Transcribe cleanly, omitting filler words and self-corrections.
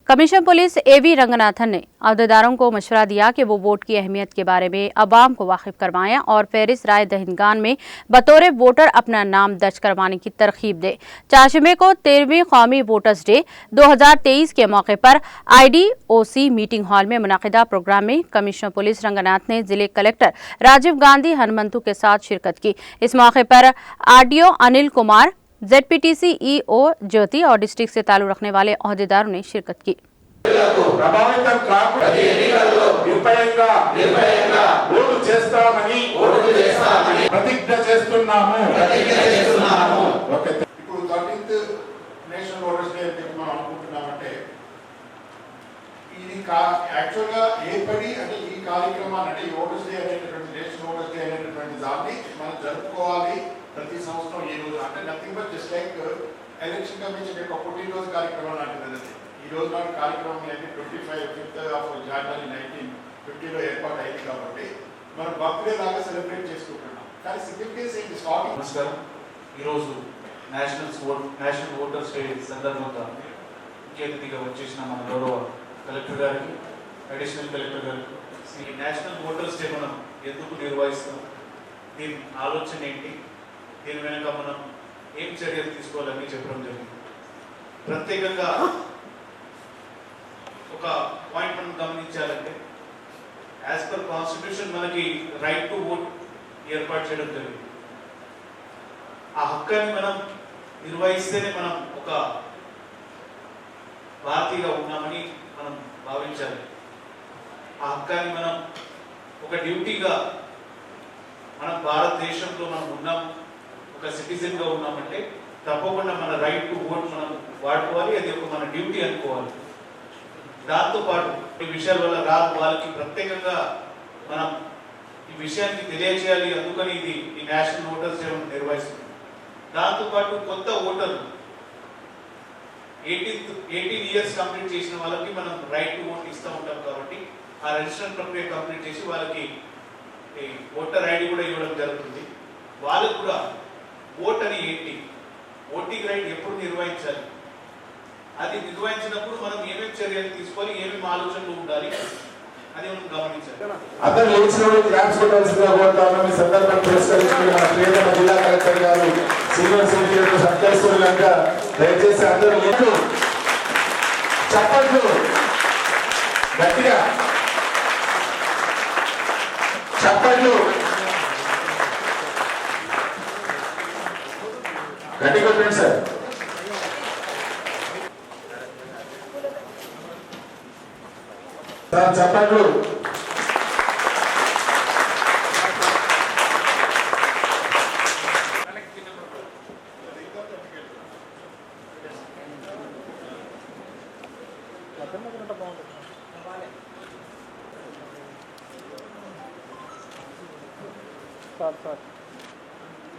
Commissioner police एवी रंगनाथन ने अहदेदारों को मशवरा दिया कि वो वोट की अहमियत के बारे में अवाम को वाकिफ करवाएं और फहरिस्त राय दहिंदगान में बतौर वोटर अपना नाम दर्ज करवाने की तरगीब दे। 4 मई को 13वीं कौमी वोटर्स डे 2023 के मौके पर IDOC मीटिंग हॉल में मुनाकिदा प्रोग्राम में कमिश्नर पुलिस रंगनाथ ने जिले कलेक्टर राजीव गांधी हनुमंतु के साथ शिरकत की। इस मौके पर RDO Anil Kumar, ZPTC EO ज्योति और डिस्ट्रिक्ट से ताल्लुक रखने वाले अहदेदारों ने शिरकत की। యాక్చువల్గా ఏర్పడి అంటే ఈ కార్యక్రమాన్ని అంటే ఓటర్స్ డే అనేటటువంటి నేషనల్ ఓటర్స్ డే అనేటటువంటి దాన్ని మనం జరుపుకోవాలి ప్రతి సంవత్సరం ఈ రోజు అంటే nothing but just like election commission యొక్క పుట్టినరోజు కార్యక్రమం లాంటిది. ఈ రోజు నాటి కార్యక్రమం అనేది 5th January 1950లో ఏర్పాటు అయింది కాబట్టి మనం బర్త్డే లాగా సెలబ్రేట్ చేసుకుంటున్నాం. కానీ సిగ్నిఫికెన్స్ ఏంటి స్టార్టింగ్. నమస్కారం. ఈరోజు నేషనల్ ఓటర్స్ డే సందర్భంగా ముఖ్య అతిథిగా వచ్చేసిన మన గౌరవ కలెక్టర్ గారికి, అడిషనల్ కలెక్టర్ గారికి ఈ నేషనల్ ఓటర్స్ డే మనం ఎందుకు నిర్వహిస్తాం, దీని ఆలోచన ఏంటి, దీని వెనుక మనం ఏం చర్యలు తీసుకోవాలని చెప్పడం జరిగింది. ప్రత్యేకంగా ఒక పాయింట్ మనం గమనించాలంటే యాజ్ పర్ కాన్స్టిట్యూషన్ మనకి రైట్ టు ఓట్ ఏర్పాటు చేయడం జరిగింది. ఆ హక్కుని మనం నిర్వహిస్తేనే మనం ఒక భారతీయుగా ఉన్నామని మనం భావించాలి. ఆ హక్కుని మనం ఒక డ్యూటీగా మనం భారతదేశంలో మనం ఉన్నాం, ఒక సిటిజన్గా ఉన్నామంటే తప్పకుండా మన రైట్ టు ఓట్ మనం వాడుకోవాలి. అది ఒక మన డ్యూటీ అనుకోవాలి. దాంతోపాటు ఈ విషయాల వల్ల వాళ్ళకి ప్రత్యేకంగా మనం ఈ విషయాన్ని తెలియజేయాలి. అందుకని ఈ నేషనల్ ఓటర్స్ డే నిర్వహిస్తుంది. దాంతోపాటు కొత్త ఓటర్లు 18 ఇయర్స్ కంప్లీట్ చేసిన వాళ్ళకి మనం రైట్ టు ఓట్ ఇస్తూ ఉంటాం కాబట్టి ఆ రిజిస్ట్రేషన్ ప్రక్రియ కంప్లీట్ చేసి వాళ్ళకి ఓటర్ ID కూడా ఇవ్వడం జరుగుతుంది. వాళ్ళకు కూడా ఓట్ అని ఏంటి, ఓటింగ్ రైట్ ఎప్పుడు నిర్వహించాలి, అది నిర్వహించినప్పుడు మనం ఏమేమి చర్యలు తీసుకోవాలి, ఏమేమి ఆలోచనలు ఉండాలి అది మనం గమనించాలి. అందరూ లేచినప్పుడు క్లాప్స్ కొట్టాల్సిందిగా కోరుతాను. ఈ సందర్భాన్ని పురస్కరించుకుని మన ప్రియతమ జిల్లా కలెక్టర్ గారు సీనియర్ సిటిజన్లు సత్కరిస్తున్న కనుక దయచేసి అందరూ చప్పట్లు గట్టిగా చప్పట్లు గట్టిగా కొట్టండి సార్. చప్పట్లు సార్